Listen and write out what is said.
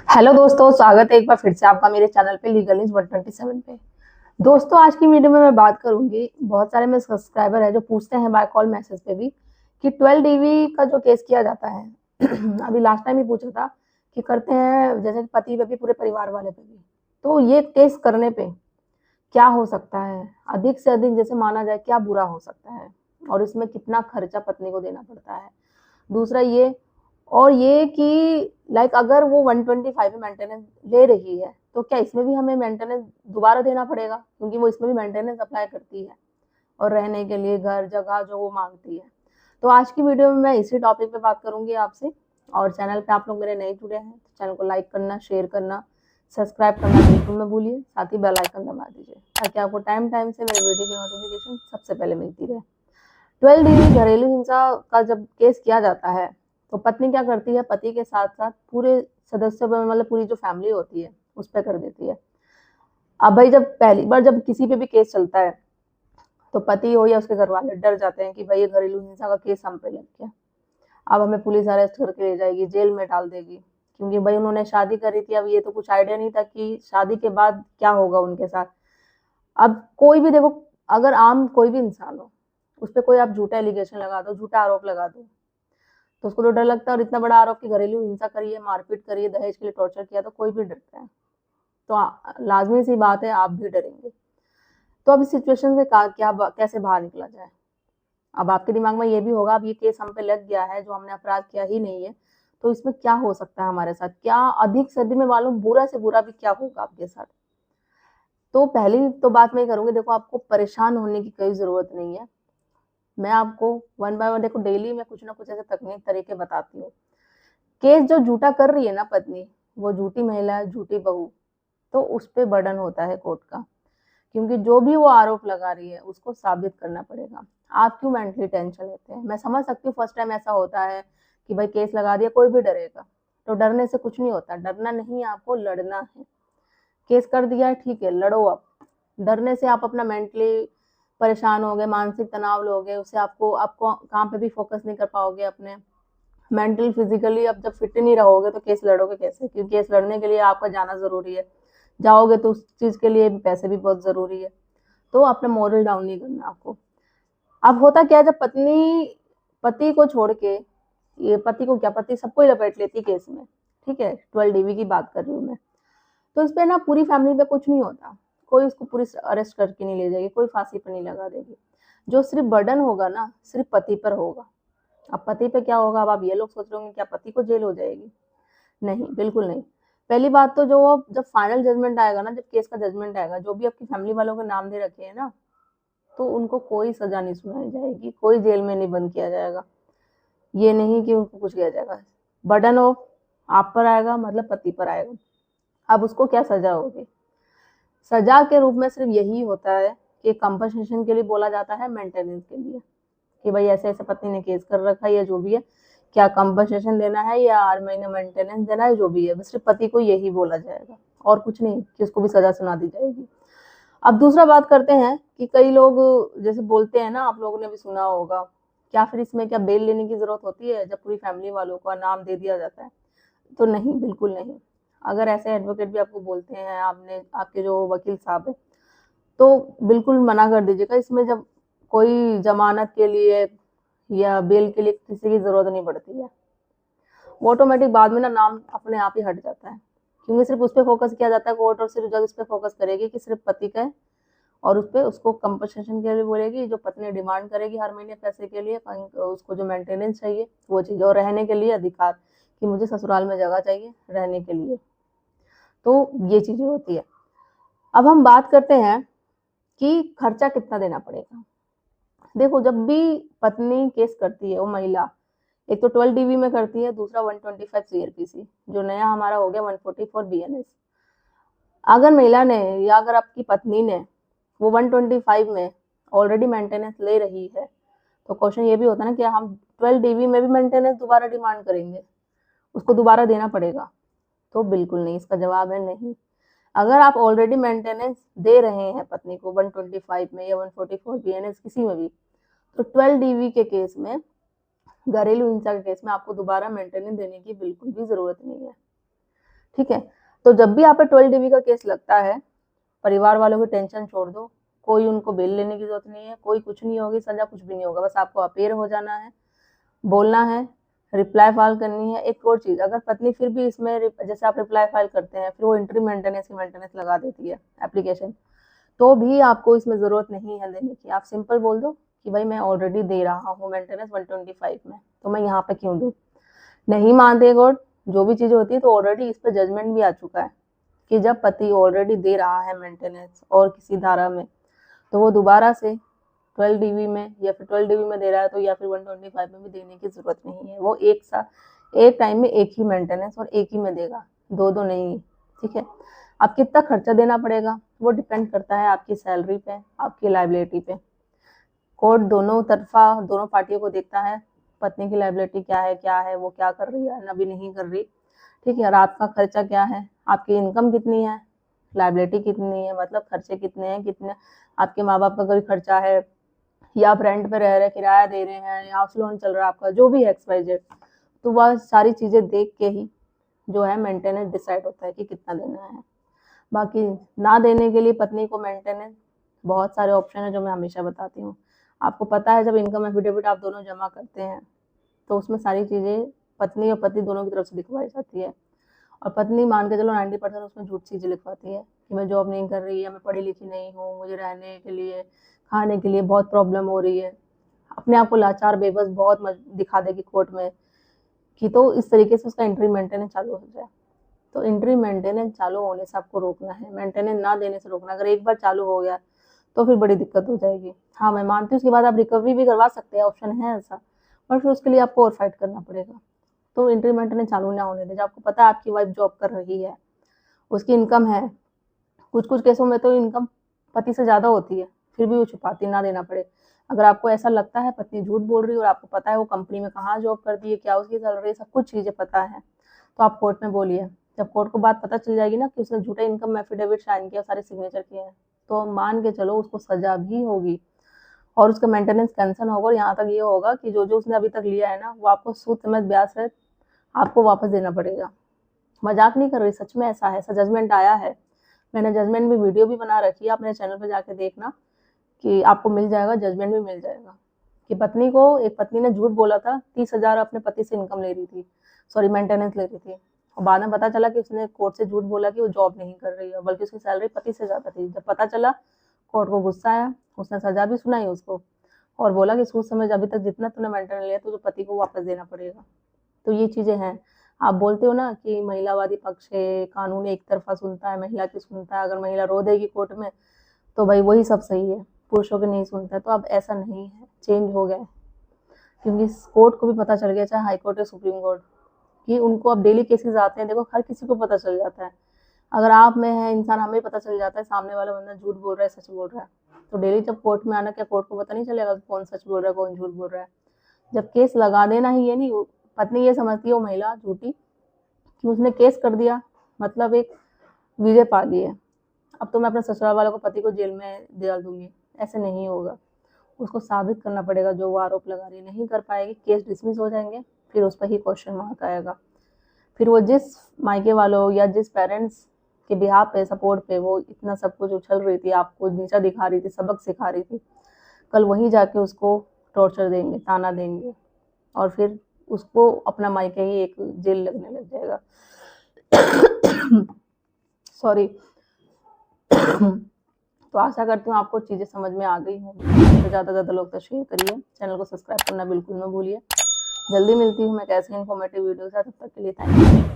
Hello दोस्तों, स्वागत है एक बार फिर से आपका मेरे चैनल पे लीगल न्यूज 127 पे। दोस्तों, आज की वीडियो में मैं बात करूंगी। बहुत सारे मेरे सब्सक्राइबर है जो पूछते हैं बाय कॉल मैसेज पे भी कि 12 डीवी का जो केस किया जाता है अभी लास्ट टाइम ही पूछा था कि करते हैं जैसे कि पति पे भी पूरे परिवार वाले पे भी, तो ये केस करने पे क्या हो सकता है, अधिक से अधिक जैसे माना जाए क्या बुरा हो सकता है और इसमें कितना खर्चा पत्नी को देना पड़ता है। दूसरा ये, और ये कि लाइक अगर वो 125 में मेंटेनेंस ले रही है तो क्या इसमें भी हमें मेंटेनेंस दोबारा देना पड़ेगा, क्योंकि वो इसमें भी मेंटेनेंस अप्लाई करती है और रहने के लिए घर जगह जो वो मांगती है। तो आज की वीडियो में मैं इसी टॉपिक पे बात करूंगी आपसे। और चैनल पे आप लोग मेरे नए जुड़े हैं तो चैनल को लाइक करना, शेयर करना, सब्सक्राइब करना बिल्कुल मत भूलिए। साथ ही बेल आइकन दबा दीजिए ताकि आपको टाइम टाइम से मेरे वीडियो की नोटिफिकेशन सबसे पहले मिलती रहे। 12 डीवी घरेलू हिंसा का जब केस किया जाता है तो पत्नी क्या करती है, पति के साथ साथ पूरे सदस्यों पर, मतलब पूरी जो फैमिली होती है उस पर कर देती है। अब भाई जब पहली बार जब किसी पे भी केस चलता है तो पति हो या उसके घर वाले डर जाते हैं कि भाई ये घरेलू हिंसा का केस हम पे लग गया, अब हमें पुलिस अरेस्ट करके ले जाएगी, जेल में डाल देगी, क्योंकि भाई उन्होंने शादी करी थी। अब ये तो कुछ आइडिया नहीं था कि शादी के बाद क्या होगा उनके साथ। अब कोई भी देखो, अगर आम कोई भी इंसान हो उस पर कोई आप झूठा एलिगेशन लगा दो, झूठा आरोप लगा दो, तो उसको तो डर लगता है। और इतना बड़ा आरोप की घरेलू हिंसा करी है, मारपीट करी है, दहेज के लिए टॉर्चर किया, तो कोई भी डरता है। तो लाजमी सी बात है आप भी डरेंगे। तो अब इस सिचुएशन से क्या कैसे बाहर निकला जाए। अब आपके दिमाग में ये भी होगा, अब ये केस हम पे लग गया है जो हमने अपराध किया ही नहीं है, तो इसमें क्या हो सकता है हमारे साथ, क्या अधिक से अधिक में मालूम बुरा से बुरा भी क्या होगा आपके साथ। तो पहली तो बात मैं करूंगी, देखो आपको परेशान होने की कोई जरूरत नहीं है। मैं आपको वन बाय वन, देखो डेली मैं कुछ ना कुछ ऐसे तकनीक तरीके बताती हूँ। केस जो झूठा कर रही है ना पत्नी, वो झूठी महिला, झूठी बहू, तो उस पे बर्डन होता है कोर्ट का, क्योंकि जो भी वो आरोप लगा रही है उसको साबित करना पड़ेगा। आप क्यों मेंटली टेंशन लेते हैं, मैं समझ सकती हूँ फर्स्ट टाइम ऐसा होता है कि भाई केस लगा दिया, कोई भी डरेगा। तो डरने से कुछ नहीं होता, डरना नहीं है, आपको लड़ना है। केस कर दिया है, ठीक है, लड़ो। अब डरने से आप अपना मेंटली परेशान हो गए, मानसिक तनाव लोगे, उससे आपको आपको काम पे भी फोकस नहीं कर पाओगे अपने। मेंटल फिजिकली अब जब फिट नहीं रहोगे तो केस लड़ोगे कैसे, क्योंकि केस लड़ने के लिए आपका जाना जरूरी है, जाओगे तो उस चीज के लिए पैसे भी बहुत जरूरी है। तो अपना मोरल डाउन नहीं करना आपको। अब होता क्या है, जब पत्नी पति को छोड़ के, ये पति को क्या, पति सबको ही लपेट लेती केस में, ठीक है, 12 डीवी की बात कर रही हूँ मैं। तो इस पे ना पूरी फैमिली पे कुछ नहीं होता, कोई उसको पुलिस अरेस्ट करके नहीं ले जाएगी, कोई फांसी पर नहीं लगा देगी। जो सिर्फ बर्डन होगा ना, सिर्फ पति पर होगा। अब पति पे क्या होगा, अब आप ये लोग सोच रहे होंगे क्या पति को जेल हो जाएगी? नहीं, बिल्कुल नहीं। पहली बात तो जो जब फाइनल जजमेंट आएगा ना, जब केस का जजमेंट आएगा, जो भी आपकी फैमिली वालों के नाम दे रखे हैं ना, तो उनको कोई सजा नहीं सुनाई जाएगी, कोई जेल में नहीं बंद किया जाएगा। ये नहीं कि उनको कुछ किया जाएगा। बर्डन ऑफ आप पर आएगा, मतलब पति पर आएगा। अब उसको क्या सजा होगी? सजा के रूप में सिर्फ यही होता है कि कंपनसेशन के लिए बोला जाता है, मेंटेनेंस के लिए, कि भाई ऐसे ऐसे पत्नी ने केस कर रखा है या जो भी है, क्या कंपनसेशन देना है या हर महीने मेंटेनेंस देना है, जो भी है, बस सिर्फ पति को यही बोला जाएगा और कुछ नहीं कि उसको भी सजा सुना दी जाएगी। अब दूसरा बात करते हैं कि कई लोग जैसे बोलते हैं ना, आप लोगों ने भी सुना होगा, क्या फिर इसमें क्या बेल लेने की जरूरत होती है जब पूरी फैमिली वालों का नाम दे दिया जाता है? तो नहीं, बिल्कुल नहीं। अगर ऐसे एडवोकेट भी आपको बोलते हैं, आपने आपके जो वकील साहब है, तो बिल्कुल मना कर दीजिएगा। इसमें जब कोई जमानत के लिए या बेल के लिए किसी की जरूरत नहीं पड़ती है, वो ऑटोमेटिक बाद में ना नाम अपने आप ही हट जाता है, क्योंकि सिर्फ उस पर फोकस किया जाता है कोर्ट, और सिर्फ जज इस पर फोकस करेगी कि सिर्फ पति का है, और उस पर उसको कंपनसेशन के लिए बोलेगी, जो पत्नी डिमांड करेगी हर महीने पैसे के लिए, उसको जो मेंटेनेंस चाहिए वो चीज़, और रहने के लिए अधिकार, कि मुझे ससुराल में जगह चाहिए रहने के लिए। तो ये चीज़ें होती है। अब हम बात करते हैं कि खर्चा कितना देना पड़ेगा। देखो, जब भी पत्नी केस करती है वो महिला, एक तो 12 डीवी में करती है, दूसरा 125 सीआरपीसी, जो नया हमारा हो गया 144 बीएनएस। अगर महिला ने या अगर आपकी पत्नी ने वो 125 में ऑलरेडी मेंटेनेंस ले रही है, तो क्वेश्चन ये भी होता है ना कि हम 12 डीवी में भी मेंटेनेंस दोबारा डिमांड करेंगे, उसको दोबारा देना पड़ेगा? तो बिल्कुल नहीं, इसका जवाब है नहीं। अगर आप ऑलरेडी मेंटेनेंस दे रहे हैं पत्नी को 125 में या 144 बीएनएस किसी में भी, तो 12 डीवी के केस में, घरेलू हिंसा के केस में आपको दोबारा मेंटेनेंस देने की बिल्कुल भी जरूरत नहीं है, ठीक है। तो जब भी आप पे 12 DV का केस लगता है, परिवार वालों की टेंशन छोड़ दो, कोई उनको बेल लेने की जरूरत नहीं है, कोई कुछ नहीं होगी, सजा कुछ भी नहीं होगा, बस आपको अपेयर हो जाना है, बोलना है, रिप्लाई फाइल करनी है। एक और चीज, अगर पत्नी फिर भी इसमें जैसे आप रिप्लाई फाइल करते हैं, फिर वो इंट्री मेंटेनेंस की मेंटेनेंस लगा देती है एप्लीकेशन, तो भी आपको इसमें जरूरत नहीं है देने की। आप सिंपल बोल दो कि भाई मैं ऑलरेडी दे रहा हूँ मेंटेनेंस 125 में, तो मैं यहाँ पे क्यों दूँ। नहीं मानते कोर्ट, जो भी चीजें होती है, तो ऑलरेडी इस पर जजमेंट भी आ चुका है कि जब पति ऑलरेडी दे रहा है मेंटेनेंस और किसी धारा में, तो वो दोबारा से 12 DV में या फिर 12 DV में दे रहा है, तो या फिर 125 में भी देने की जरूरत नहीं है। वो एक टाइम में एक ही मेंटेनेंस और एक ही में देगा, दो नहीं। ठीक है। अब कितना खर्चा देना पड़ेगा वो डिपेंड करता है आपकी सैलरी पे, आपकी लाइबिलिटी पे। कोर्ट दोनों तरफा, दोनों पार्टियों को देखता है, पत्नी की लाइबिलिटी क्या है, वो क्या कर रही है, अभी नहीं कर रही। ठीक है। और आपका खर्चा क्या है, आपकी इनकम कितनी है, लाइबिलिटी कितनी है, मतलब खर्चे कितने हैं, कितने आपके माँ बाप का कोई खर्चा है, या आप रेंट पे रह रहे, किराया दे रहे हैं, या हाउस लोन चल रहा है आपका, जो भी है XYZ, तो वह सारी चीजें देख के ही जो है मेंटेनेंस डिसाइड होता है कि कितना देना है। बाकी ना देने के लिए पत्नी को मेंटेनेंस बहुत सारे ऑप्शन है जो मैं हमेशा बताती हूँ। आपको पता है जब इनकम एफिडेविट आप दोनों जमा करते हैं, तो उसमें सारी चीजें पत्नी और पति दोनों की तरफ से लिखवाई जाती है। और पत्नी मान के चलो 90% उसमें झूठ चीजें लिखवाती है कि मैं जॉब नहीं कर रही है, मैं पढ़ी लिखी नहीं हूँ, मुझे रहने के लिए, खाने के लिए बहुत प्रॉब्लम हो रही है, अपने आप को लाचार बेबस बहुत दिखा देगी कोर्ट में कि, तो इस तरीके से उसका एंट्री मेंटेनेंस चालू हो जाए। तो एंट्री मेंटेनेंस चालू होने से आपको रोकना है, मेंटेनेंस ना देने से रोकना। अगर एक बार चालू हो गया तो फिर बड़ी दिक्कत हो जाएगी। हाँ, मैं मानती हूँ उसके बाद आप रिकवरी भी करवा सकते हैं, ऑप्शन है ऐसा, पर फिर उसके लिए आपको और फाइट करना पड़ेगा। तो एंट्री मेंटेनेंस चालू ना होने दे। जब आपको पता है आपकी वाइफ जॉब कर रही है, उसकी इनकम है, कुछ कुछ केसों में तो इनकम पति से ज्यादा होती है, फिर भी वो छुपाती, ना देना पड़े। अगर आपको ऐसा लगता है पत्नी झूठ बोल रही है और आपको पता है वो कंपनी में कहाँ जॉब करती है, क्या उसकी सैलरी, सब कुछ चीजें पता है, तो आप कोर्ट में बोलिए। जब कोर्ट को बात पता चल जाएगी ना कि उसने झूठा इनकम एफिडेविट साइन किया, सारे सिग्नेचर किए हैं, तो मान के चलो उसको सजा भी होगी और उसका मेंटेनेंस कैंसिल होगा। और यहाँ तक ये होगा कि जो जो उसने अभी तक लिया है ना, वो आपको सूद समेत ब्याज सहित आपको वापस देना पड़ेगा। मजाक नहीं कर रही, सच में ऐसा है, ऐसा जजमेंट आया है। मैंने जजमेंट में वीडियो भी बना रखी है, आप मेरे चैनल पर जाके देखना कि आपको मिल जाएगा, जजमेंट भी मिल जाएगा कि एक पत्नी ने झूठ बोला था, 30,000 अपने पति से इनकम ले रही थी, सॉरी मेंटेनेंस ले रही थी, और बाद में पता चला कि उसने कोर्ट से झूठ बोला कि वो जॉब नहीं कर रही है, बल्कि उसकी सैलरी पति से ज्यादा थी। जब पता चला, कोर्ट को गुस्सा आया, उसने सजा भी सुनाई उसको और बोला कि सोच समझ अभी तक जितना तूने मेंटेनेंस लिया तो पति को वापस देना पड़ेगा। तो ये चीजें हैं। आप बोलते हो ना कि महिलावादी पक्ष है, कानून एक तरफा सुनता है, महिला की सुनता है, अगर महिला रो देगी कोर्ट में तो भाई वही सब सही है, पुरुषों के नहीं सुनता है। तो अब ऐसा नहीं है, चेंज हो गया है, क्योंकि कोर्ट को भी पता चल गया, चाहे हाई कोर्ट या सुप्रीम कोर्ट, कि उनको अब डेली केसेस आते हैं। देखो हर किसी को पता चल जाता है, अगर आप में है इंसान, हमें पता चल जाता है सामने वाला बंदा झूठ बोल रहा है, सच बोल रहा है। तो डेली जब कोर्ट में आना, क्या कोर्ट को पता नहीं चलेगा कौन सच बोल रहा है, कौन झूठ बोल रहा है। जब केस लगा देना ही, ये नहीं, पत्नी ये समझती है वो महिला झूठी कि उसने केस कर दिया मतलब एक विजय पा ली है, अब तो मैं अपने ससुराल वालों को, पति को जेल में डाल दूंगी। ऐसे नहीं होगा, उसको साबित करना पड़ेगा जो वो आरोप लगा रही है। नहीं कर पाएगी, केस डिसमिस हो जाएंगे, फिर उस पर ही क्वेश्चन मार्क आएगा। फिर वो जिस मायके वालों या जिस पेरेंट्स के बिहाफ पे, सपोर्ट पे वो इतना सब कुछ उछल रही थी, आपको नीचा दिखा रही थी, सबक सिखा रही थी, कल वहीं जाके उसको टॉर्चर देंगे, ताना देंगे, और फिर उसको अपना मायके ही एक जेल लगने लग जाएगा। सॉरी। तो आशा करती हूँ आपको चीज़ें समझ में आ गई होंगी। तो ज़्यादा से ज़्यादा लोग तो शेयर करिए, चैनल को सब्सक्राइब करना बिल्कुल ना भूलिए। जल्दी मिलती हूँ मैं कैसे इन्फॉर्मेटिव वीडियो के साथ, तब तक के लिए थैंक यू।